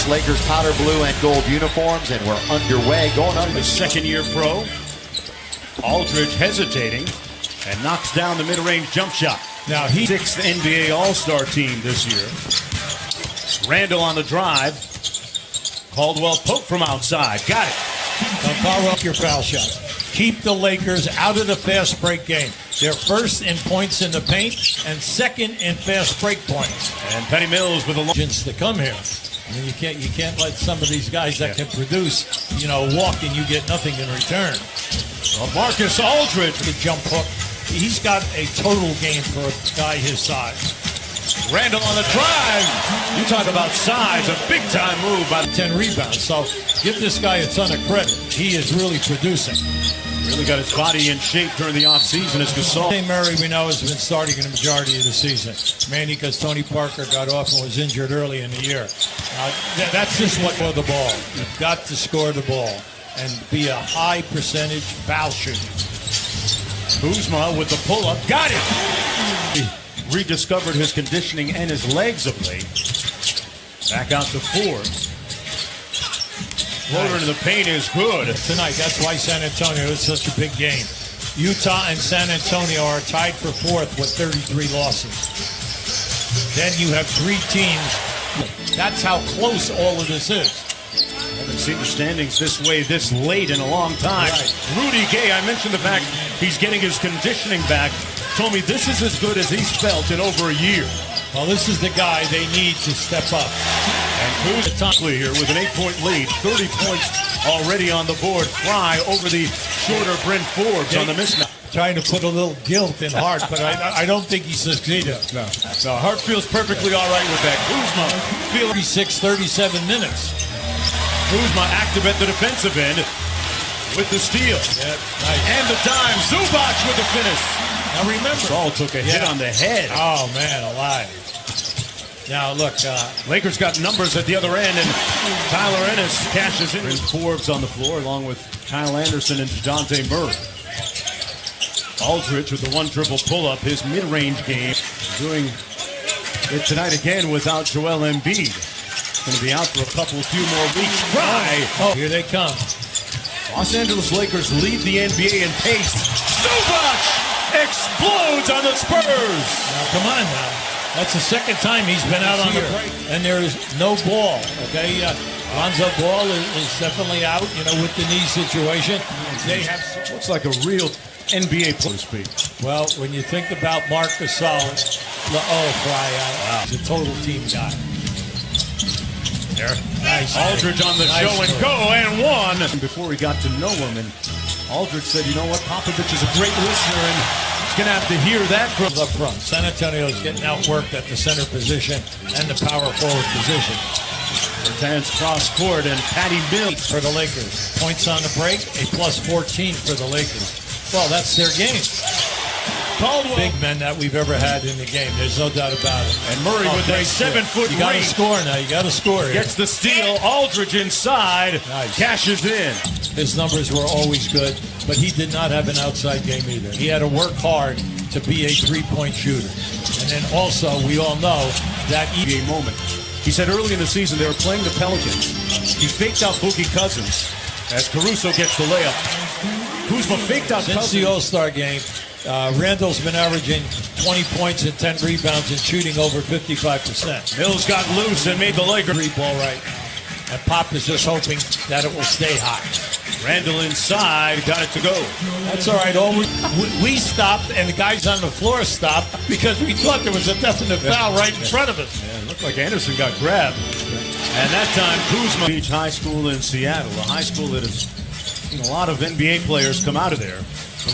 Lakers powder blue and gold uniforms, and we're underway. Going on The second-year pro, Aldridge hesitating and knocks down the mid-range jump shot. Now he's 6th NBA All-Star team this year. Randall on the drive. Caldwell poke from outside. Got it. Carl, your foul shot. Keep the Lakers out of the fast break game. They're first in points in the paint and second in fast break points. And Penny Mills with a long To come here. I mean, you can't let some of these guys that can produce, walk and you get nothing in return. Well, Marcus Aldridge. The jump hook. He's got a total game for a guy his size. Randall on the drive. You talk about size, a big-time move by 10 rebounds. So give this guy a ton of credit. He is really producing. Really got his body in shape during the offseason as Gasol. Murray, we know, has been starting in the majority of the season. Mainly because Tony Parker got off and was injured early in the year. That's just what for the ball. You've got to score the ball and be a high percentage foul shooter. Kuzma with the pull-up. Got it! He rediscovered his conditioning and his legs of late. Back out to Forbes. Floater into the paint is good. Tonight, that's why San Antonio is such a big game. Utah and San Antonio are tied for 4th with 33 losses. Then you have 3 teams. That's how close all of this is. Haven't seen the standings this way this late in a long time. Right. Rudy Gay, I mentioned the fact he's getting his conditioning back. Told me this is as good as he's felt in over a year. Well, this is the guy they need to step up. And Kuzma here with an 8-point lead. 30 points already on the board. Fry over the shorter Bryn Forbes on the mismatch. Trying to put a little guilt in Hart, but I don't think he succeeded. No, Hart feels perfectly all right with that. Kuzma feeling 37 minutes. Kuzma active at the defensive end with the steal. Yeah, nice. And the dime. Zubac with the finish. Now remember, Saul took a hit on the head. Oh, man, alive. Now, look. Lakers got numbers at the other end, and Tyler Ennis cashes in. Forbes on the floor, along with Kyle Anderson and DeJounte Murray. Aldridge with the 1-dribble pull-up, his mid-range game. Doing it tonight again without Joel Embiid. Going to be out for a few more weeks. Try. Oh, here they come. Los Angeles Lakers lead the NBA in pace. Zubac explodes on the Spurs. Now, come on now. That's the second time he's been out on the break. And there is no ball, okay? Lonzo Ball is definitely out, with the knee situation. They have looks like a real NBA player, so to speak. Well, when you think about Marc Gasol, Fry, he's a total team guy. There. Nice. Aldridge on the show and play. go and won. Before we got to know him, and Aldridge said, you know what, Popovich is a great listener, and he's going to have to hear that from up front. San Antonio is getting outworked at the center position and the power forward position. Bertans cross court and Patty Mills for the Lakers. Points on the break, a plus 14 for the Lakers. Well, that's their game. Caldwell. Big men that we've ever had in the game. There's no doubt about it. And Murray with a 7-foot You got to range. score now. You got to score here. Gets the steal. Aldridge inside. Nice. Cashes in. His numbers were always good, but he did not have an outside game either. He had to work hard to be a three-point shooter. And then also, we all know that NBA moment. He said early in the season they were playing the Pelicans. He faked out Boogie Cousins as Caruso gets the layup. Kuzma faked out Since Cousins. the All-Star game, Randall's been averaging 20 points and 10 rebounds and shooting over 55%. Mills got loose and made the Lakers. Three ball right. And Pop is just hoping that it will stay hot. Randall inside, got it to go. That's all right. We stopped, and the guys on the floor stopped because we thought there was a definite foul right in front of us. Yeah, it looked like Anderson got grabbed. And that time, Kuzma. Beach High School in Seattle, a high school that has seen a lot of NBA players come out of there.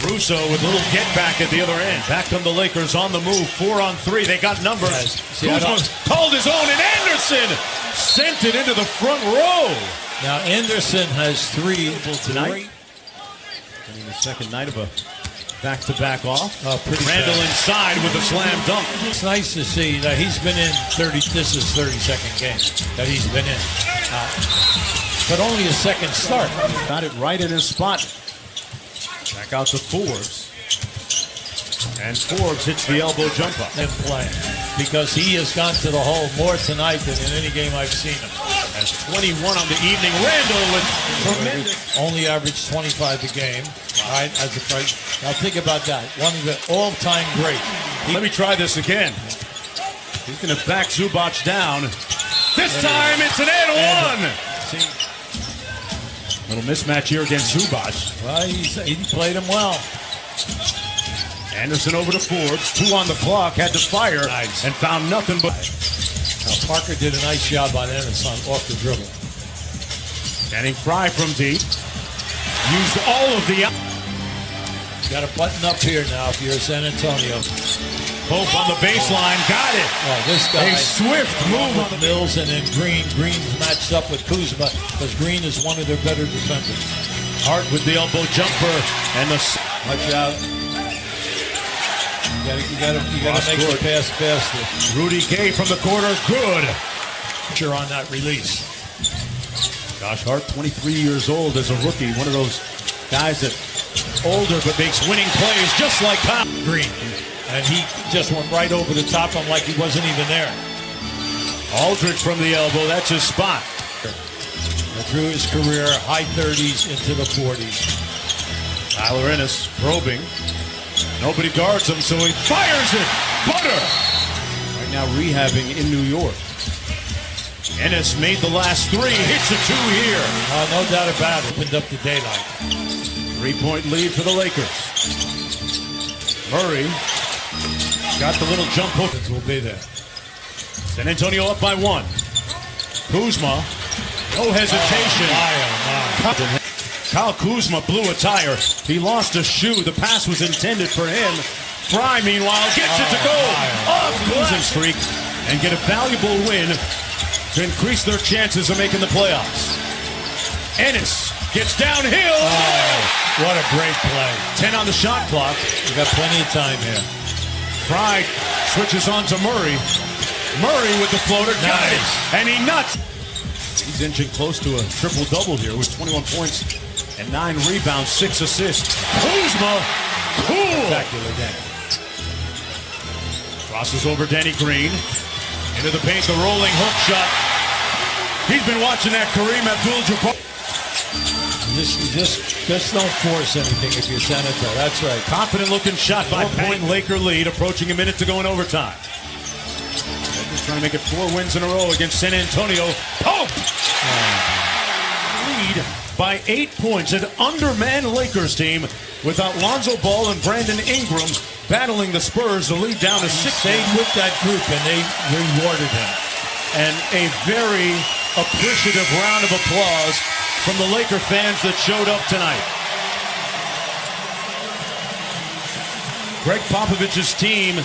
Caruso with a little get back at the other end. Back come the Lakers on the move, 4-on-3. They got numbers. Yes. Kuzma called his own, and Anderson sent it into the front row. Now Anderson has three tonight. The second night of a back-to-back off. Randall inside with a slam dunk. It's nice to see that he's been in 30. This is 32nd game that he's been in, but only a second start. Got it right in his spot. Back out to Forbes. And Forbes hits the elbow jumper. And playing because he has gone to the hole more tonight than in any game I've seen him. As 21 on the evening. Randall with tremendous. Only averaged 25 a game. All right, as a first. Now think about that. One of the all-time greats. Let me try this again. He's going to back Zubac down. This time it's an and one. See, little mismatch here against Zubac. well, he played him well. Anderson over to Forbes. 2 on the clock. Had to fire Nice. and found nothing but. Now Parker did a nice job on Anderson off the dribble. Getting Fry from deep. Used all of the. Got to button up here now if you're San Antonio. Both on the baseline. Got it. Oh, this guy. A swift move on the Mills and then Green. Green's matched up with Kuzma because Green is one of their better defenders. Hart with the elbow jumper and the. Watch out. You gotta make the pass faster. Rudy Gay from the corner. Good. You're on that release. Josh Hart, 23 years old as a rookie. One of those guys that older but makes winning plays just like Kyle Green. And he just went right over the top of him like he wasn't even there. Aldridge from the elbow. That's his spot. And through his career, high 30s into the 40s. Tyler Ennis probing. Nobody guards him, so he fires it. Butter. Right now rehabbing in New York. Ennis made the last 3. Hits a 2 here. No doubt about it. Opened up the daylight. 3-point lead for the Lakers. Murray got the little jump hook. Will be there. San Antonio up by 1. Kuzma, no hesitation. Kyle Kuzma blew a tire. He lost a shoe. The pass was intended for him. Fry, meanwhile, gets it to go off losing streak and get a valuable win to increase their chances of making the playoffs. Ennis gets downhill. Oh, what a great play. 10 on the shot clock. We got plenty of time here. Fry switches on to Murray. Murray with the floater. Got it. And he nuts. He's inching close to a triple-double here with 21 points and 9 rebounds, 6 assists. Kuzma, cool. Spectacular game. Crosses over Danny Green. Into the paint, the rolling hook shot. He's been watching that Kareem Abdul-Jabbar. Just don't force anything if you're San Antonio. That's right. Confident looking shot by point Laker lead, approaching a minute to go in overtime. Lakers trying to make it 4 wins in a row against San Antonio. Pope! Lead by 8 points. An undermanned Lakers team without Lonzo Ball and Brandon Ingram battling the Spurs. The lead down to 6. Stayed with that group and they rewarded him. And a very appreciative round of applause from the Laker fans that showed up tonight. Greg Popovich's team